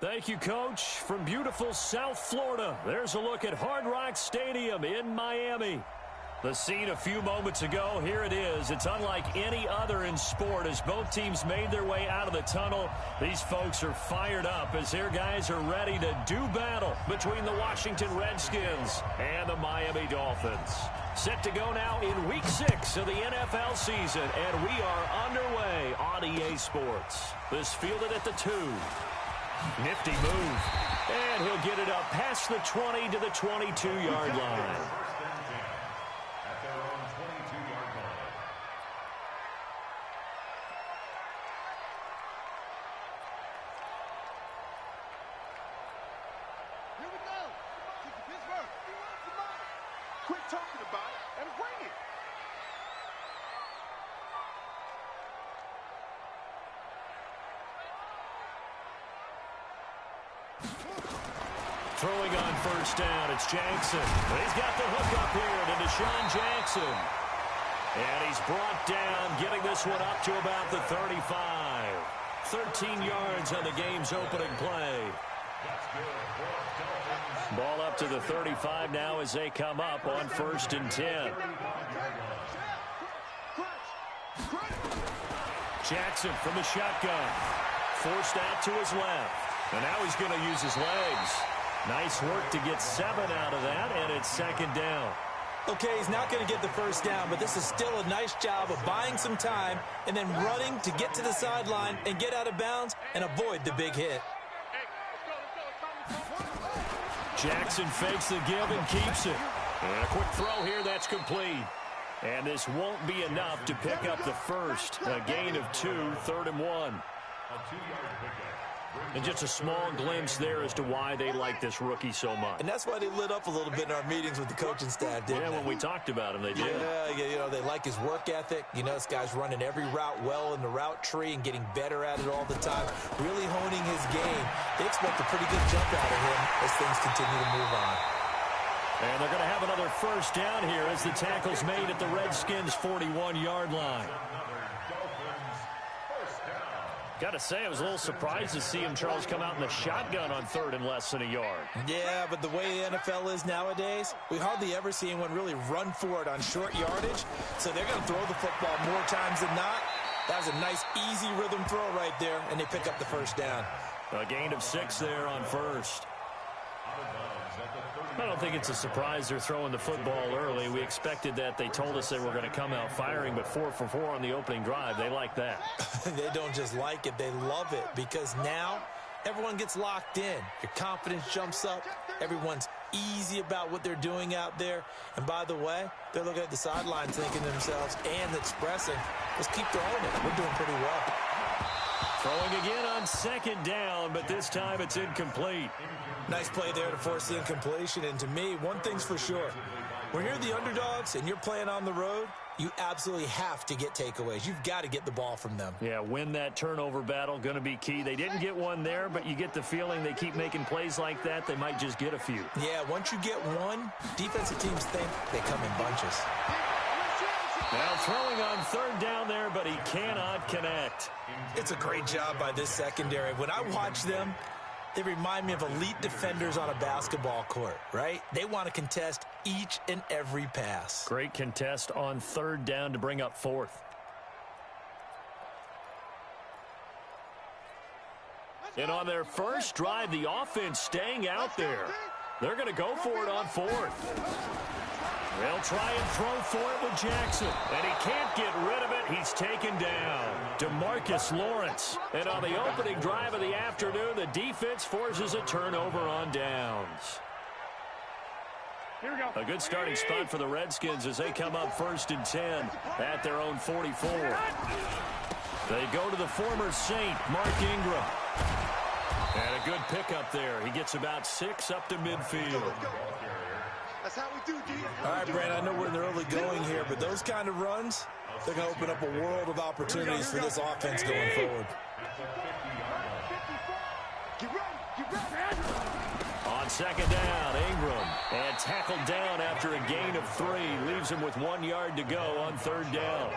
Thank you, Coach. From beautiful South Florida, there's a look at Hard Rock Stadium in Miami. The scene a few moments ago, here it is. It's unlike any other in sport as both teams made their way out of the tunnel. These folks are fired up as their guys are ready to do battle between the Washington Redskins and the Miami Dolphins. Set to go now in Week 6 of the NFL season, and we are underway on EA Sports. This fielded at the 2. Nifty move. And he'll get it up past the 20 to the 22-yard line. Throwing on first down, it's Jackson. He's got the hook up here to Deshaun Jackson. And he's brought down, getting this one up to about the 35. 13 yards on the game's opening play. Ball up to the 35 now as they come up on 1st and 10. Jackson from the shotgun. Forced out to his left. And now he's going to use his legs. Nice work to get 7 out of that, and it's 2nd down. Okay, he's not going to get the first down, but this is still a nice job of buying some time and then running to get to the sideline and get out of bounds and avoid the big hit. Jackson fakes the give and keeps it. And a quick throw here, that's complete. And this won't be enough to pick up the first. A gain of 2, 3rd and 1. And just a small glimpse there as to why they like this rookie so much. And that's why they lit up a little bit in our meetings with the coaching staff, didn't they? When we talked about him, they did. Yeah, you know, they like his work ethic. You know, this guy's running every route well in the route tree and getting better at it all the time, really honing his game. They expect a pretty good jump out of him as things continue to move on. And they're going to have another first down here as the tackle's made at the Redskins' 41-yard line. Got to say, I was a little surprised to see him, Charles, come out in the shotgun on 3rd and less than a yard. Yeah, but the way the NFL is nowadays, we hardly ever see anyone really run for it on short yardage. So they're going to throw the football more times than not. That was a nice, easy rhythm throw right there, and they pick up the first down. A gain of 6 there on 1st. I don't think it's a surprise they're throwing the football early. We expected that. They told us they were going to come out firing, but 4 for 4 on the opening drive. They like that. They don't just like it. They love it because now everyone gets locked in. Your confidence jumps up. Everyone's easy about what they're doing out there. And by the way, they're looking at the sidelines thinking to themselves and expressing, let's keep throwing it. We're doing pretty well. Throwing again on 2nd down, but this time it's incomplete. Nice play there to force the incompletion. And to me, one thing's for sure. When you're the underdogs and you're playing on the road, you absolutely have to get takeaways. You've got to get the ball from them. Yeah, win that turnover battle, going to be key. They didn't get one there, but you get the feeling they keep making plays like that, they might just get a few. Yeah, once you get one, defensive teams think they come in bunches. Now throwing on 3rd down there, but he cannot connect. It's a great job by this secondary. When I watch them, they remind me of elite defenders on a basketball court, right? They want to contest each and every pass. Great contest on 3rd down to bring up 4th. And on their first drive, the offense staying out there. They're going to go for it on 4th. They'll try and throw for it with Jackson. And he can't get rid of it. He's taken down. DeMarcus Lawrence. And on the opening drive of the afternoon, the defense forces a turnover on downs. Here we go. A good starting spot for the Redskins as they come up 1st and 10 at their own 44. They go to the former Saint, Mark Ingram. And a good pickup there. He gets about 6 up to midfield. That's how we do, D. All right, Brandon, I know we're in the early going here, but those kind of runs, they're going to open up a world of opportunities for this offense going forward. On 2nd down, Ingram. And tackled down after a gain of 3. Leaves him with 1 yard to go on 3rd down.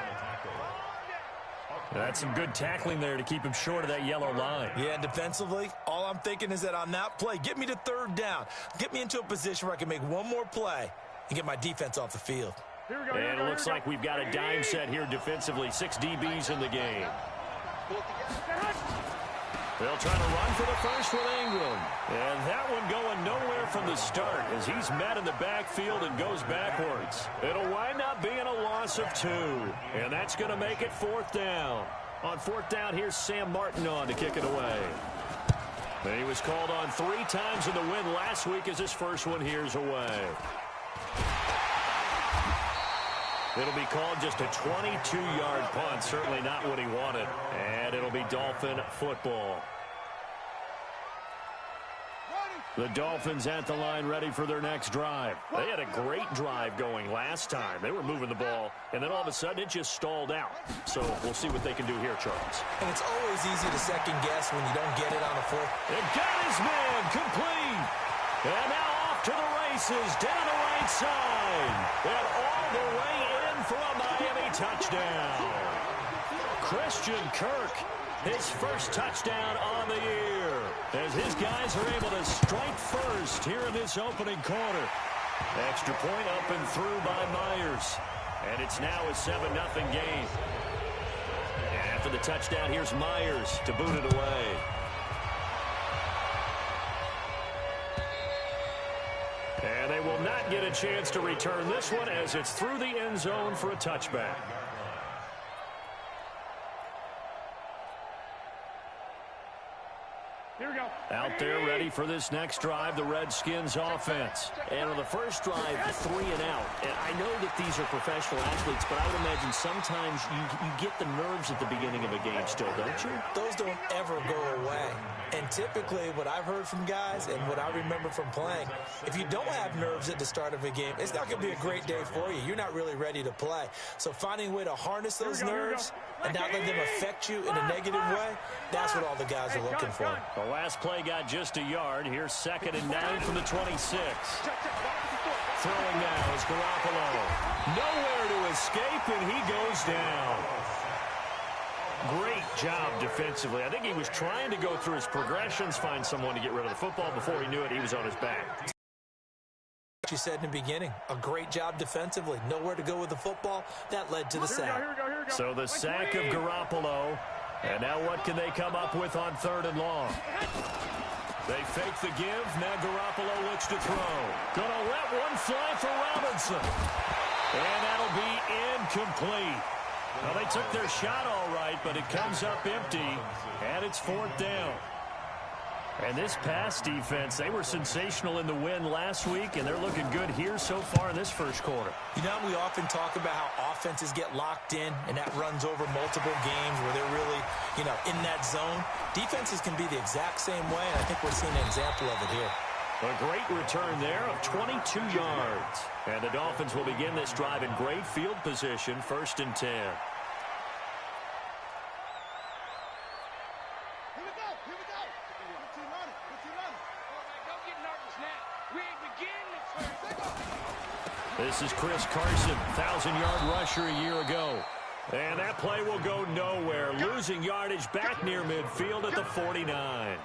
That's some good tackling there to keep him short of that yellow line. Yeah, and defensively, all I'm thinking is that on that play, get me to third down. Get me into a position where I can make one more play and get my defense off the field. And it looks like we've got a dime set here defensively. 6 DBs in the game. They'll try to run for the first with Ingram. And that one going nowhere from the start as he's met in the backfield and goes backwards. It'll wind up being a loss of 2. And that's going to make it 4th down. On 4th down, here's Sam Martin on to kick it away. And he was called on 3 times in the win last week as his first one here's away. It'll be called just a 22-yard punt. Certainly not what he wanted. And it'll be Dolphin football. The Dolphins at the line ready for their next drive. They had a great drive going last time. They were moving the ball, and then all of a sudden it just stalled out. So we'll see what they can do here, Charles. And it's always easy to second guess when you don't get it on the 4th. It got his man complete. And now off to the races down the right side. And all the way in for a Miami touchdown. Christian Kirk, his first touchdown on the year, as his guys are able to strike first here in this opening quarter. Extra point up and through by Myers. And it's now a 7-0 game. And after the touchdown, here's Myers to boot it away. And they will not get a chance to return this one as it's through the end zone for a touchback. Here we go. Out there ready for this next drive, the Redskins offense. And on the first drive, 3 and out. And I know that these are professional athletes, but I would imagine sometimes you get the nerves at the beginning of a game still, don't you? Those don't ever go away. And typically what I've heard from guys and what I remember from playing, if you don't have nerves at the start of a game, it's not going to be a great day for you. You're not really ready to play. So finding a way to harness those nerves and not let them affect you in a negative way, that's what all the guys are looking for. The last play got just a yard. Here's 2nd and 9 from the 26. Throwing now is Garoppolo. Nowhere to escape, and he goes down. Great job defensively. I think he was trying to go through his progressions, find someone to get rid of the football. Before he knew it, he was on his back. You said in the beginning, a great job defensively. Nowhere to go with the football. That led to the sack. So the sack of Garoppolo. And now what can they come up with on 3rd and long? They fake the give. Now Garoppolo looks to throw. Gonna let one fly for Robinson. And that'll be incomplete. Well, they took their shot all right, but it comes up empty. And it's 4th down. And this pass defense, they were sensational in the win last week, and they're looking good here so far in this first quarter. You know, we often talk about how offenses get locked in, and that runs over multiple games where they're really, in that zone. Defenses can be the exact same way, and I think we're seeing an example of it here. A great return there of 22 yards. And the Dolphins will begin this drive in great field position, 1st and 10. This is Chris Carson, 1,000-yard rusher a year ago. And that play will go nowhere. Losing yardage back near midfield at the 49.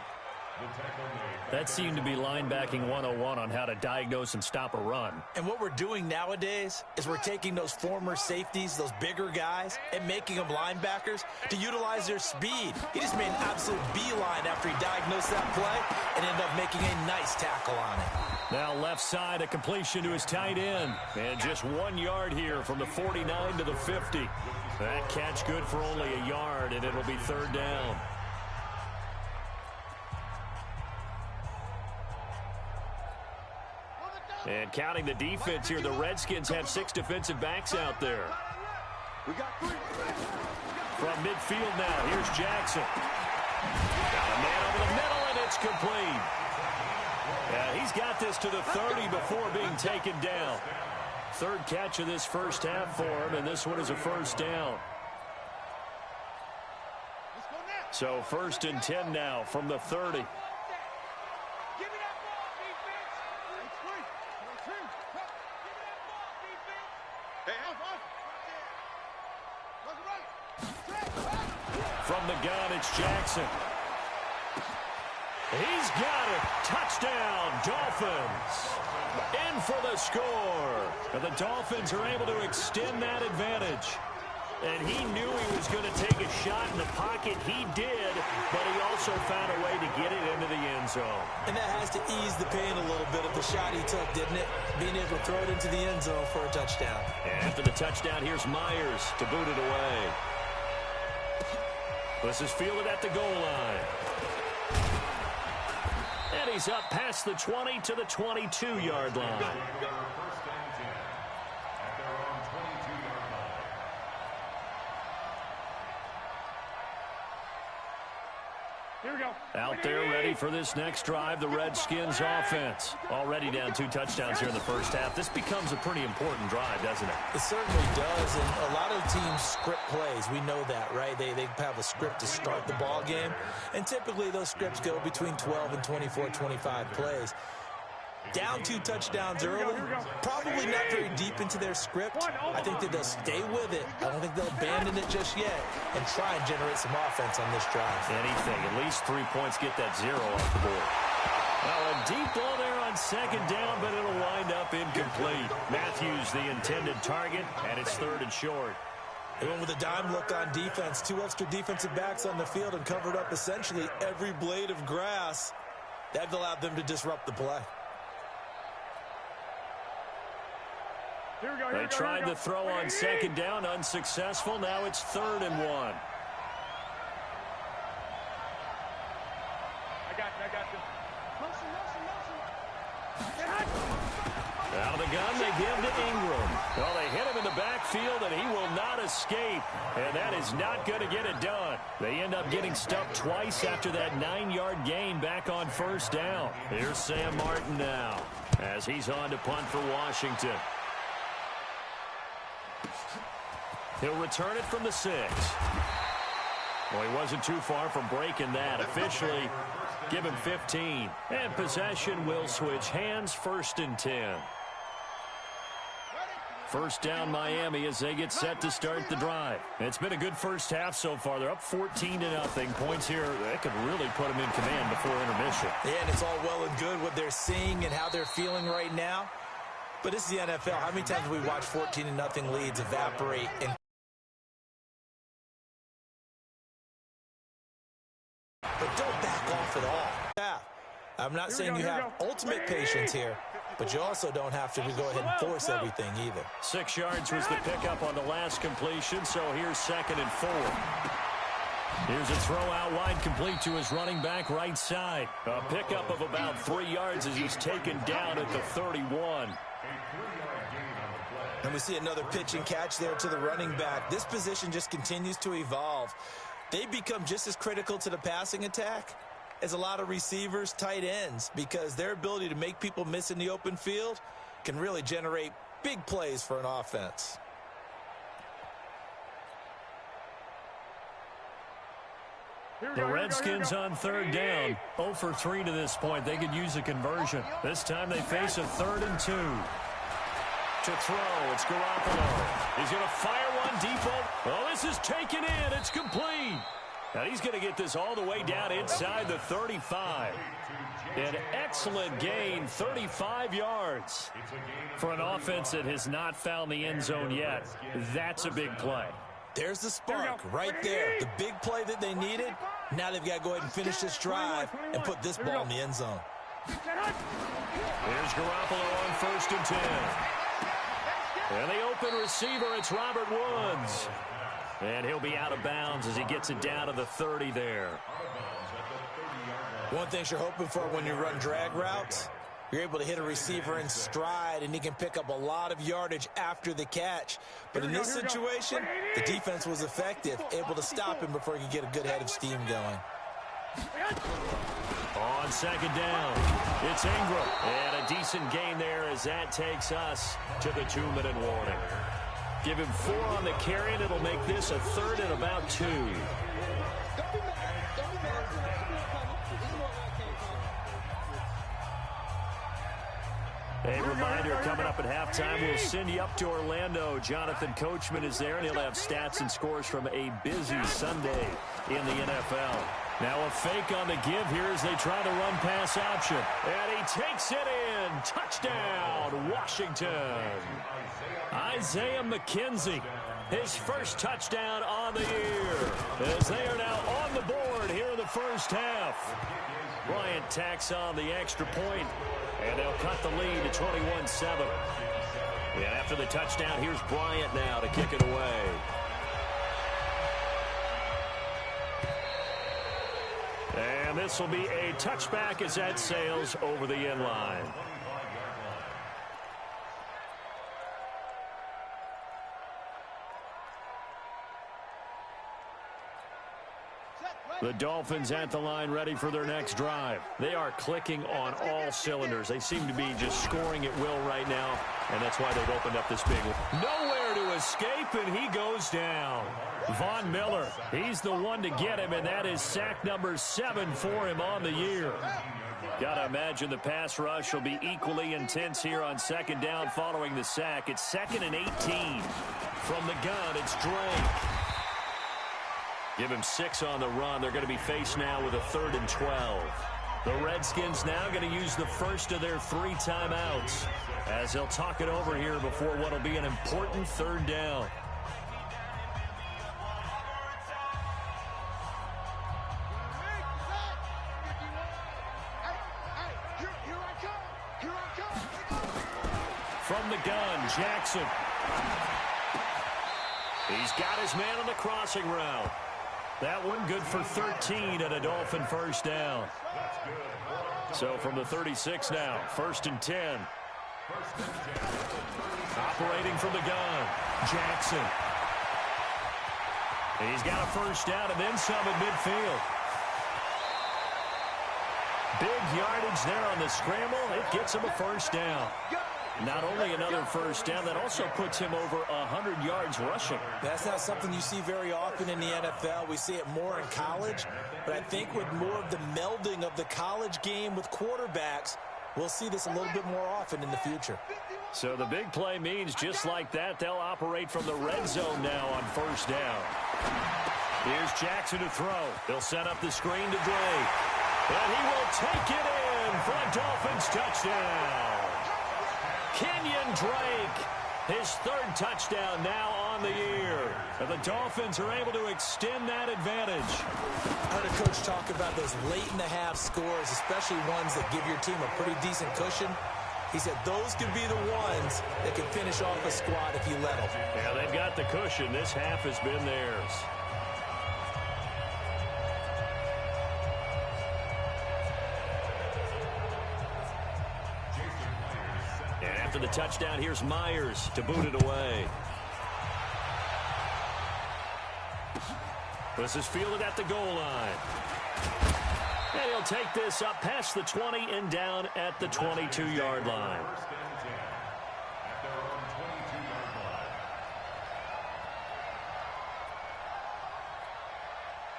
That seemed to be linebacking 101 on how to diagnose and stop a run. And what we're doing nowadays is we're taking those former safeties, those bigger guys, and making them linebackers to utilize their speed. He just made an absolute beeline after he diagnosed that play and ended up making a nice tackle on it. Now left side, a completion to his tight end. And just 1 yard here from the 49 to the 50. That catch good for only a yard, and it'll be 3rd down. And counting the defense here, the Redskins have 6 defensive backs out there. From midfield now, here's Jackson. Got a man over the middle, and it's complete. Yeah, he's got this to the 30 before being taken down. 3rd catch of this first half for him, and this one is a 1st down. So 1st and 10 now from the 30. From the gun, it's Jackson. He's got it. Touchdown, Dolphins. In for the score. And the Dolphins are able to extend that advantage. And he knew he was going to take a shot in the pocket. He did, but he also found a way to get it into the end zone. And that has to ease the pain a little bit of the shot he took, didn't it? Being able to throw it into the end zone for a touchdown. And after the touchdown, here's Myers to boot it away. This is fielded at the goal line. And he's up past the 20 to the 22-yard line. Here we go. Out there ready for this next drive, the Redskins offense. Already down 2 touchdowns here in the first half. This becomes a pretty important drive, doesn't it? It certainly does, and a lot of teams script plays. We know that, right? They have a script to start the ball game, and typically those scripts go between 12 and 24, 25 plays. Down 2 touchdowns early, probably not very deep into their script. I think that they'll stay with it. I don't think they'll abandon it just yet and try and generate some offense on this drive. Anything, at least 3 points, get that 0 off the board. Well, a deep ball there on second down, but it'll wind up incomplete. Matthews, the intended target, and it's 3rd and short. They went with a dime look on defense. 2 extra defensive backs on the field and covered up essentially every blade of grass. That allowed them to disrupt the play. They tried to throw on second down, unsuccessful. Now it's 3rd and 1. I got you. Out of the gun, they give to Ingram. Well, they hit him in the backfield, and he will not escape. And that is not going to get it done. They end up getting stuffed twice after that 9-yard gain back on first down. Here's Sam Martin now as he's on to punt for Washington. He'll return it from the 6. Well, he wasn't too far from breaking that. Officially, give him 15. And possession will switch hands, 1st and 10. First down, Miami, as they get set to start the drive. It's been a good first half so far. They're up 14-0. Points here, that could really put them in command before intermission. Yeah, and it's all well and good what they're seeing and how they're feeling right now. But this is the NFL. How many times have we watched 14-0 leads evaporate and but don't back off at all. Yeah. I'm not saying you have ultimate patience here, but you also don't have to go ahead and force everything either. 6 yards was the pickup on the last completion, so here's 2nd and 4. Here's a throw out wide, complete to his running back right side. A pickup of about 3 yards as he's taken down at the 31. And we see another pitch and catch there to the running back. This position just continues to evolve. They become just as critical to the passing attack as a lot of receivers, tight ends, because their ability to make people miss in the open field can really generate big plays for an offense. The Redskins on 3rd down. 0 for 3 to this point. They could use a conversion. This time they face a 3rd and 2. To throw, it's Garoppolo. He's going to fire one deep. Oh, this is taken in. It's complete. Now he's going to get this all the way down inside the 35. An excellent gain, 35 yards. For an offense that has not found the end zone yet, that's a big play. There's the spark right there. The big play that they needed. Now they've got to go ahead and finish this drive and put this ball in the end zone. Here's Garoppolo on 1st and 10. And the open receiver, it's Robert Woods. And he'll be out of bounds as he gets it down to the 30 there. One thing you're hoping for when you run drag routes, you're able to hit a receiver in stride, and he can pick up a lot of yardage after the catch. But in this situation, the defense was effective, able to stop him before he could get a good head of steam going. On 2nd down, it's Ingram. And a decent gain there as that takes us to the 2-minute warning. Give him 4 on the carry, and it'll make this a 3rd and about 2. A reminder coming up at halftime, we'll send you up to Orlando. Jonathan Coachman is there, and he'll have stats and scores from a busy Sunday in the NFL. Now a fake on the give here as they try the run-pass option. And he takes it in. Touchdown, Washington. Isaiah McKenzie, his first touchdown on the year, as they are now on the board here in the first half. Bryant tacks on the extra point, and they'll cut the lead to 21-7. And after the touchdown, here's Bryant now to kick it away. And this will be a touchback as that sails over the end line. The Dolphins at the line ready for their next drive. They are clicking on all cylinders. They seem to be just scoring at will right now, and that's why they've opened up this big one. Nowhere to escape, and he goes down. Von Miller, he's the one to get him, and that is sack number 7 for him on the year. Got to imagine the pass rush will be equally intense here on second down following the sack. It's 2nd and 18. From the gun, it's Drake. Give him 6 on the run. They're going to be faced now with a 3rd and 12. The Redskins now going to use the first of their 3 timeouts as they'll talk it over here before what will be an important 3rd down. From the gun, Jackson. He's got his man on the crossing route. That one good for 13 and a Dolphin first down. So from the 36 now, 1st and 10. Operating from the gun, Jackson. He's got a first down and then some at midfield. Big yardage there on the scramble. It gets him a first down. Not only another first down, that also puts him over 100 yards rushing. That's not something you see very often in the NFL. We see it more in college, but I think with more of the melding of the college game with quarterbacks, we'll see this a little bit more often in the future. So the big play means just like that, they'll operate from the red zone now on first down. Here's Jackson to throw. He'll set up the screen to Drake. And he will take it in for a Dolphins touchdown. Kenyon Drake, his 3rd touchdown now on the year. And the Dolphins are able to extend that advantage. I heard a coach talk about those late-in-the-half scores, especially ones that give your team a pretty decent cushion. He said those could be the ones that can finish off a squad if you let them. Yeah, they've got the cushion. This half has been theirs. After the touchdown, here's Myers to boot it away. This is fielded at the goal line. And he'll take this up past the 20 and down at the 22-yard line.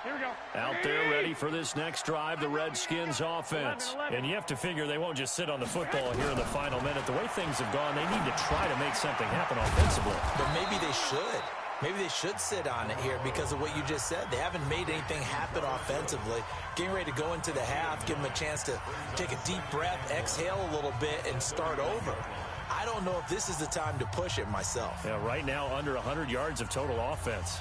Here we go. Out there ready for this next drive, the Redskins offense. And you have to figure they won't just sit on the football here in the final minute. The way things have gone, they need to try to make something happen offensively. But maybe they should. Maybe they should sit on it here because of what you just said. They haven't made anything happen offensively. Getting ready to go into the half, give them a chance to take a deep breath, exhale a little bit, and start over. I don't know if this is the time to push it myself. Yeah, right now under 100 yards of total offense.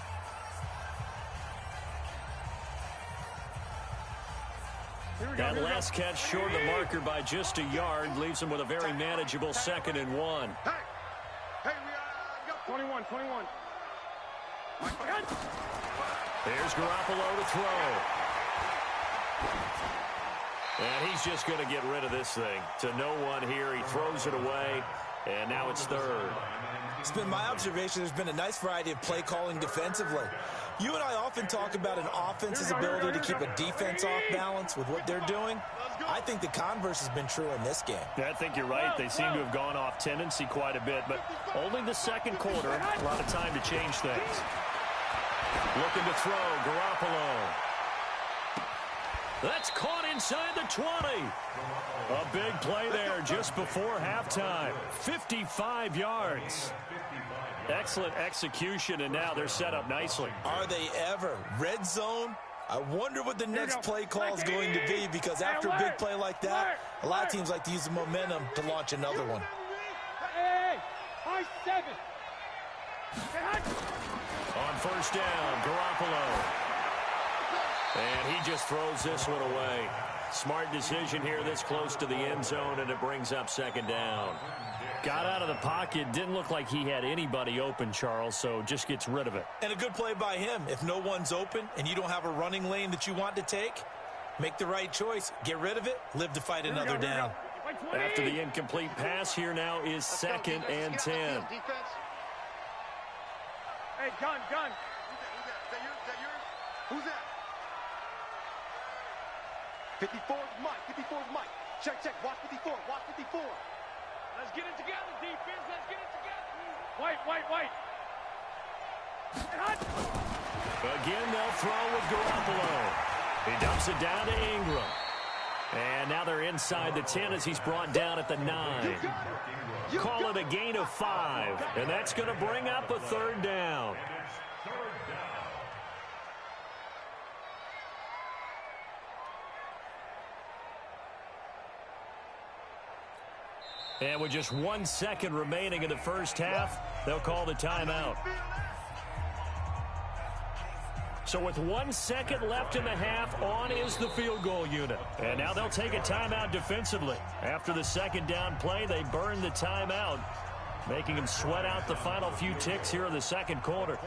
That last catch short of the marker by just a yard leaves him with a very manageable 2nd and 1. Hey, we got 21. There's Garoppolo to throw. And he's just going to get rid of this thing. To no one here. He throws it away, and now it's 3rd. It's been my observation there's been a nice variety of play calling defensively. You and I often talk about an offense's ability to keep a defense off balance with what they're doing. I think the converse has been true in this game. I think you're right. They seem to have gone off tendency quite a bit, but only the 2nd quarter. A lot of time to change things. Looking to throw, Garoppolo. That's caught inside the 20. A big play there just before halftime. 55 yards. Excellent execution, and now they're set up nicely. Are they ever? Red zone? I wonder what the next play call is going to be, because after a big play like that, a lot of teams like to use the momentum to launch another one. On first down, Garoppolo. And he just throws this one away. Smart decision here this close to the end zone, and it brings up second down. Got out of the pocket. Didn't look like he had anybody open, Charles, so just gets rid of it. And a good play by him. If no one's open and you don't have a running lane that you want to take, make the right choice. Get rid of it. Live to fight another down. After the incomplete pass, here now is 2nd and 10. Hey, gun. Is that yours? Who's that? 54 is Mike. Check. Watch 54. Let's get it together, defense. Let's get it together. White. Again, they'll throw with Garoppolo. He dumps it down to Ingram. And now they're inside the 10 as he's brought down at the 9. Call it a gain of 5. And that's going to bring up a third down. And with just 1 second remaining in the first half, they'll call the timeout. So with 1 second left in the half, on is the field goal unit. And now they'll take a timeout defensively. After the second down play, they burn the timeout, making them sweat out the final few ticks here in the second quarter.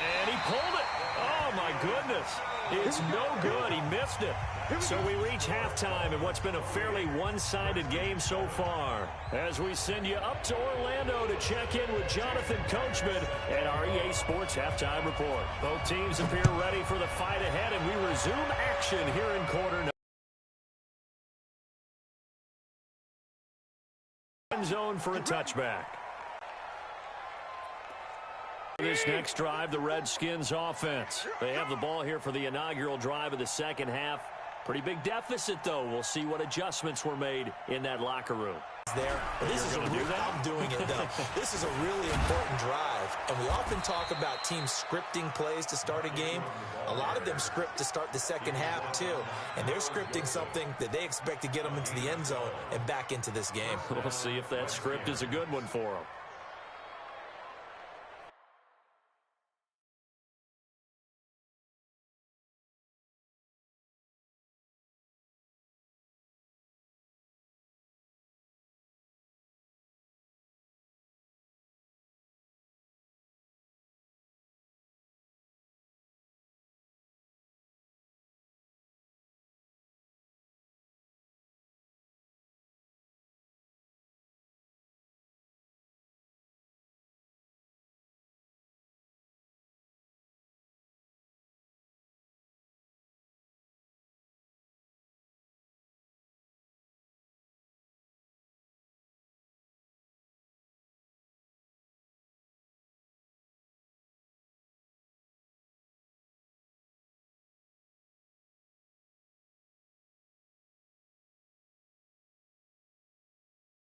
And he pulled it. Oh, my goodness. It's no good. He missed it. So we reach halftime in what's been a fairly one-sided game so far, as we send you up to Orlando to check in with Jonathan Coachman at our EA Sports Halftime Report. Both teams appear ready for the fight ahead, and we resume action here in quarter end zone for a touchback. This next drive, the Redskins offense. They have the ball here for the inaugural drive of the second half. Pretty big deficit, though. We'll see what adjustments were made in that locker room. I'm doing it, though. This is a really important drive, and we often talk about teams scripting plays to start a game. A lot of them script to start the second half, too, and they're scripting something that they expect to get them into the end zone and back into this game. We'll see if that script is a good one for them.